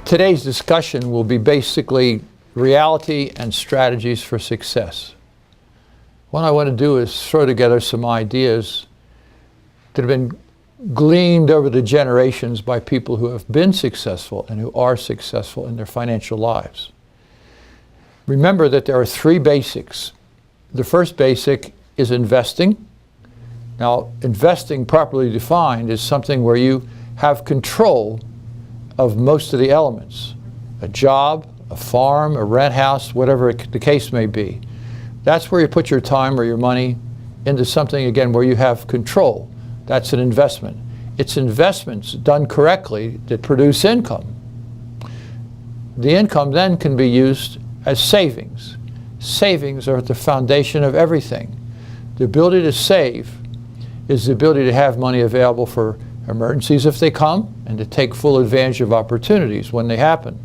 Today's discussion will be basically reality and strategies for success. What I want to do is throw together some ideas that have been gleaned over the generations by people who have been successful and who are successful in their financial lives. Remember that there are three basics. The first basic is investing. Now, investing properly defined is something where you have control of most of the elements. A job, a farm, a rent house, whatever the case may be. That's where you put your time or your money into something, again, where you have control. That's an investment. It's investments done correctly that produce income. The income then can be used as savings. Savings are at the foundation of everything. The ability to save is the ability to have money available for emergencies if they come, and to take full advantage of opportunities when they happen.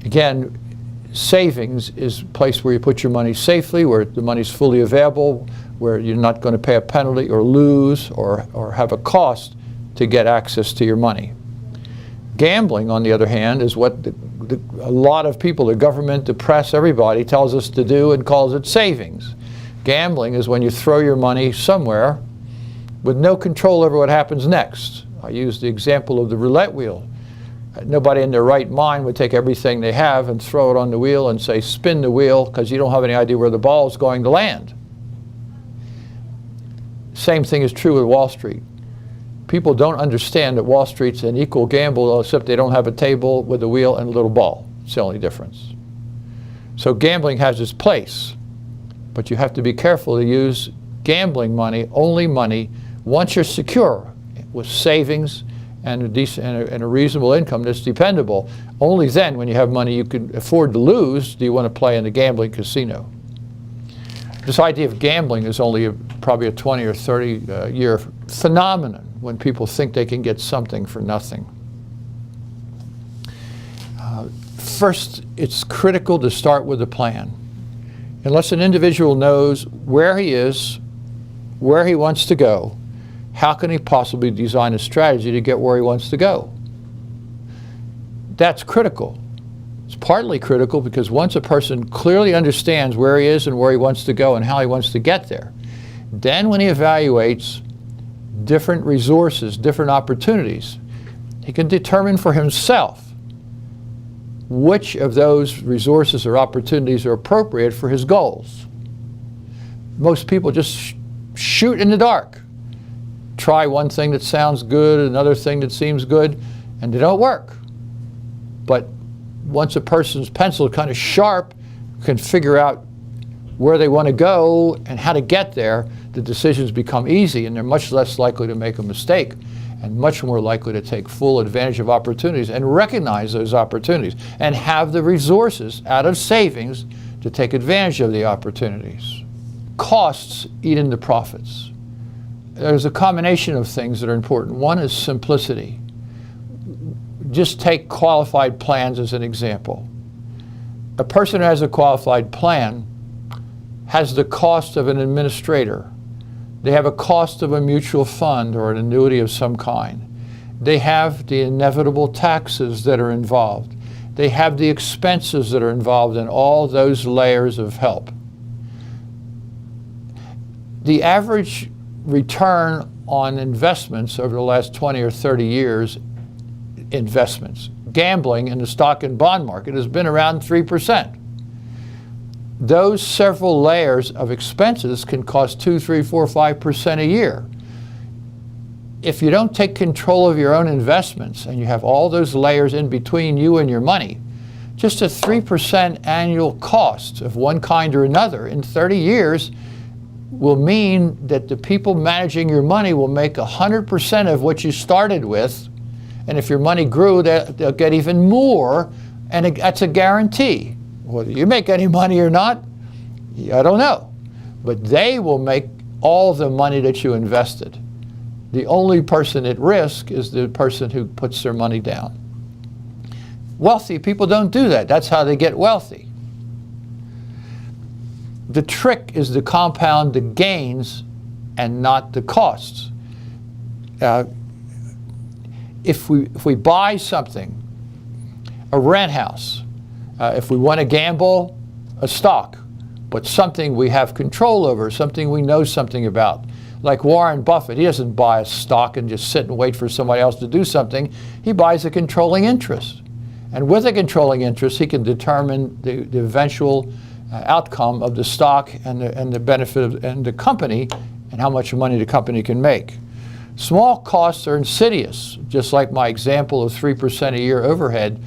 Again, savings is a place where you put your money safely, where the money's fully available, where you're not going to pay a penalty or lose or have a cost to get access to your money. Gambling, on the other hand, is what a lot of people, the government, the press, everybody tells us to do and calls it savings. Gambling is when you throw your money somewhere with no control over what happens next. I use the example of the roulette wheel. Nobody in their right mind would take everything they have and throw it on the wheel and say, spin the wheel, because you don't have any idea where the ball is going to land. Same thing is true with Wall Street. People don't understand that Wall Street's an equal gamble, except they don't have a table with a wheel and a little ball. It's the only difference. So gambling has its place, but you have to be careful to use gambling money, only money, once you're secure with savings and a decent and a reasonable income that's dependable. Only then, when you have money you can afford to lose, do you want to play in the gambling casino. This idea of gambling is only probably a 20 or 30 year phenomenon, when people think they can get something for nothing. First, it's critical to start with a plan. Unless an individual knows where he is, where he wants to go, how can he possibly design a strategy to get where he wants to go? That's critical. It's partly critical because once a person clearly understands where he is and where he wants to go and how he wants to get there, then when he evaluates different resources, different opportunities, he can determine for himself which of those resources or opportunities are appropriate for his goals. Most people just shoot in the dark. Try one thing that sounds good, another thing that seems good, and they don't work. But once a person's pencil is kind of sharp, can figure out where they want to go and how to get there, the decisions become easy, and they're much less likely to make a mistake and much more likely to take full advantage of opportunities and recognize those opportunities and have the resources out of savings to take advantage of the opportunities. Costs eat into profits. There's a combination of things that are important. One is simplicity. Just take qualified plans as an example. A person who has a qualified plan has the cost of an administrator. They have a cost of a mutual fund or an annuity of some kind. They have the inevitable taxes that are involved. They have the expenses that are involved in all those layers of help. The average return on investments over the last 20 or 30 years, investments, gambling in the stock and bond market, has been around 3%. Those several layers of expenses can cost 2, 3, 4, 5% a year. If you don't take control of your own investments and you have all those layers in between you and your money, just a 3% annual cost of one kind or another in 30 years will mean that the people managing your money will make 100% of what you started with, and if your money grew, they'll get even more, and that's a guarantee. Whether you make any money or not, I don't know, but they will make all the money that you invested. The only person at risk is the person who puts their money down. Wealthy people don't do that. That's how they get wealthy. The trick is to compound the gains and not the costs. if we buy something, a rent house, if we want to gamble, a stock, but something we have control over, something we know something about. Like Warren Buffett, he doesn't buy a stock and just sit and wait for somebody else to do something. He buys a controlling interest. And with a controlling interest, he can determine the eventual outcome of the stock and the benefit of and the company and how much money the company can make. Small costs are insidious, just like my example of 3% a year overhead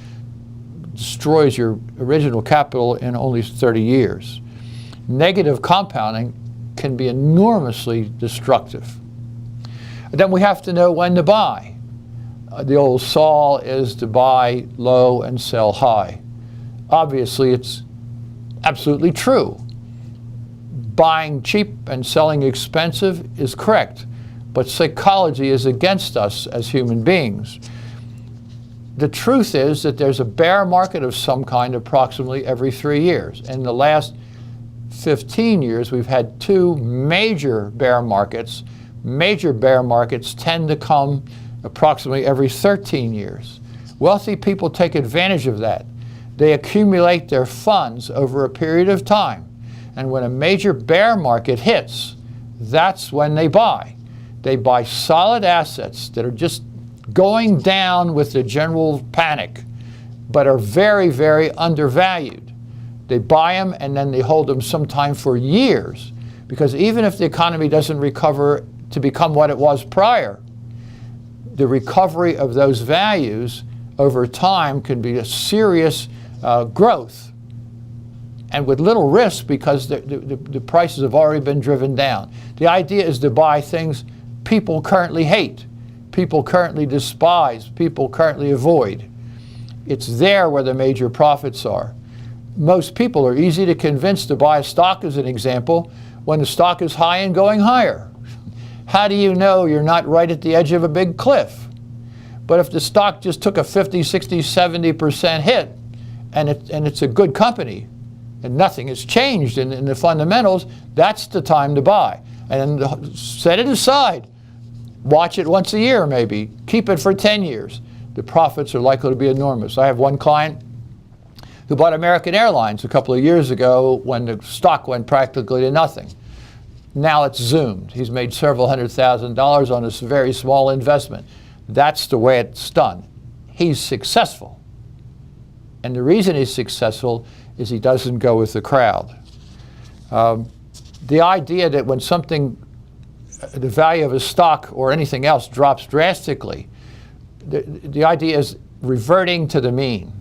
destroys your original capital in only 30 years. Negative compounding can be enormously destructive. Then we have to know when to buy. The old saw is to buy low and sell high. Obviously, it's absolutely true. Buying cheap and selling expensive is correct, but psychology is against us as human beings. The truth is that there's a bear market of some kind approximately every 3 years. In the last 15 years, we've had 2 major bear markets. Major bear markets tend to come approximately every 13 years. Wealthy people take advantage of that. They accumulate their funds over a period of time. And when a major bear market hits, that's when they buy. They buy solid assets that are just going down with the general panic, but are very, very undervalued. They buy them and then they hold them sometime for years, because even if the economy doesn't recover to become what it was prior, the recovery of those values over time can be a serious growth, and with little risk because the prices have already been driven down. The idea is to buy things people currently hate, people currently despise, people currently avoid. It's there where the major profits are. Most people are easy to convince to buy a stock, as an example, when the stock is high and going higher. How do you know you're not right at the edge of a big cliff? But if the stock just took a 50, 60, 70% hit, and it's a good company, and nothing has changed in the fundamentals, that's the time to buy. And set it aside. Watch it once a year maybe. Keep it for 10 years. The profits are likely to be enormous. I have one client who bought American Airlines a couple of years ago when the stock went practically to nothing. Now it's zoomed. He's made several $100,000 on this very small investment. That's the way it's done. He's successful. And the reason he's successful is he doesn't go with the crowd. The idea that when something, the value of a stock or anything else drops drastically, the idea is reverting to the mean.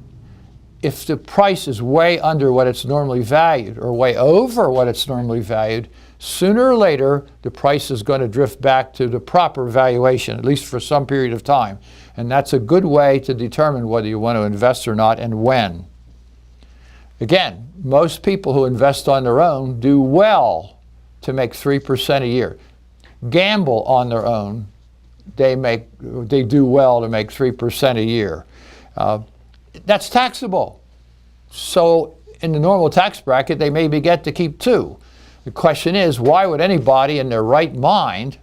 If the price is way under what it's normally valued or way over what it's normally valued, sooner or later the price is going to drift back to the proper valuation, at least for some period of time. And that's a good way to determine whether you want to invest or not and when. Again, most people who invest on their own do well to make 3% a year. Gamble on their own, they do well to make 3% a year. That's taxable. So in the normal tax bracket, they maybe get to keep 2. The question is, why would anybody in their right mind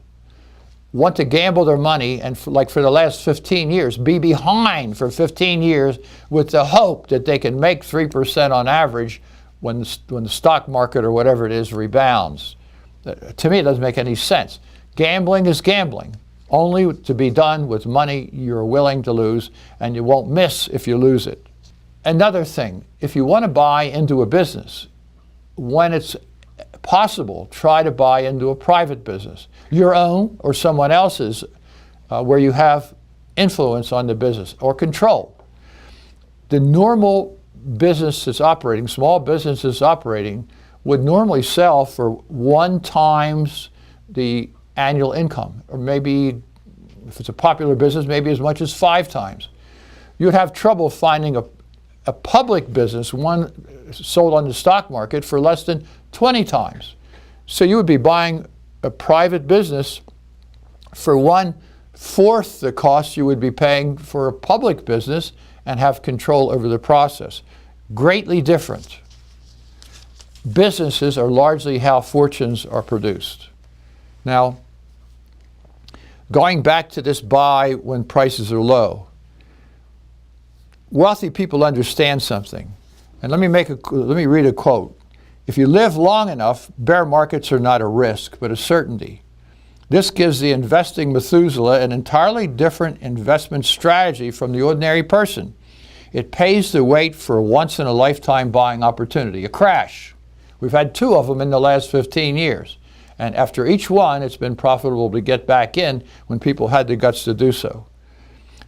want to gamble their money and for the last 15 years, be behind for 15 years with the hope that they can make 3% on average when the stock market or whatever it is rebounds? To me, it doesn't make any sense. Gambling is gambling, only to be done with money you're willing to lose, and you won't miss if you lose it. Another thing, if you want to buy into a business, when it's possible, try to buy into a private business, your own or someone else's, where you have influence on the business or control. The normal business that's operating, small business that's operating, would normally sell for 1 times the annual income, or maybe if it's a popular business, maybe as much as 5 times. You'd have trouble finding a public business, one sold on the stock market, for less than 20 times. So you would be buying a private business for 1/4 the cost you would be paying for a public business and have control over the process. Greatly different. Businesses are largely how fortunes are produced. Now, Going back to this buy when prices are low, wealthy people understand something. And let me read a quote. If you live long enough, bear markets are not a risk, but a certainty. This gives the investing Methuselah an entirely different investment strategy from the ordinary person. It pays to wait for a once-in-a-lifetime buying opportunity, a crash. We've had 2 of them in the last 15 years. And after each one, it's been profitable to get back in when people had the guts to do so.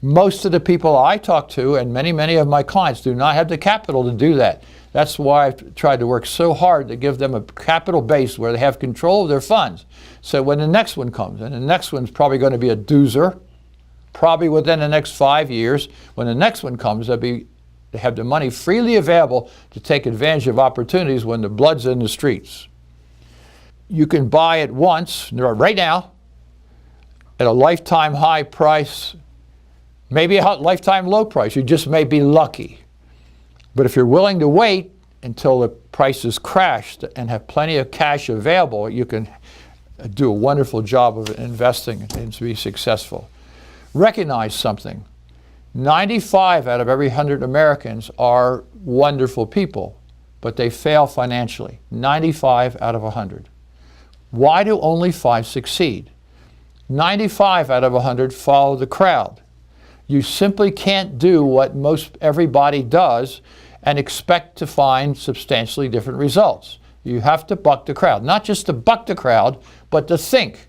Most of the people I talk to, and many of my clients, do not have the capital to do that. That's why I've tried to work so hard to give them a capital base where they have control of their funds. So when the next one comes, and the next one's probably going to be a doozer, probably within the next 5 years, when the next one comes, they have the money freely available to take advantage of opportunities when the blood's in the streets. You can buy it once, right now, at a lifetime high price, maybe a lifetime low price. You just may be lucky. But if you're willing to wait until the price is crashed and have plenty of cash available, you can do a wonderful job of investing and to be successful. Recognize something. 95 out of every 100 Americans are wonderful people, but they fail financially. 95 out of 100. Why do only 5 succeed? 95 out of 100 follow the crowd. You simply can't do what most everybody does and expect to find substantially different results. You have to buck the crowd. Not just to buck the crowd, but to think.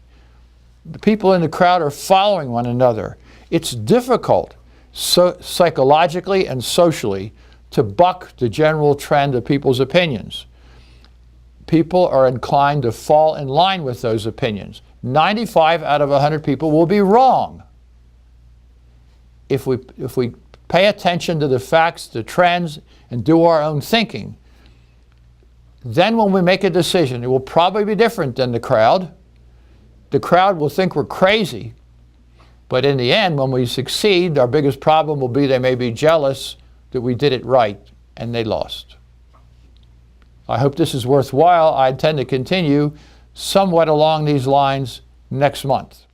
The people in the crowd are following one another. It's difficult psychologically and socially to buck the general trend of people's opinions. People are inclined to fall in line with those opinions. 95 out of 100 people will be wrong. If we pay attention to the facts, the trends, and do our own thinking, then when we make a decision, it will probably be different than the crowd. The crowd will think we're crazy, but in the end, when we succeed, our biggest problem will be they may be jealous that we did it right and they lost. I hope this is worthwhile. I intend to continue somewhat along these lines next month.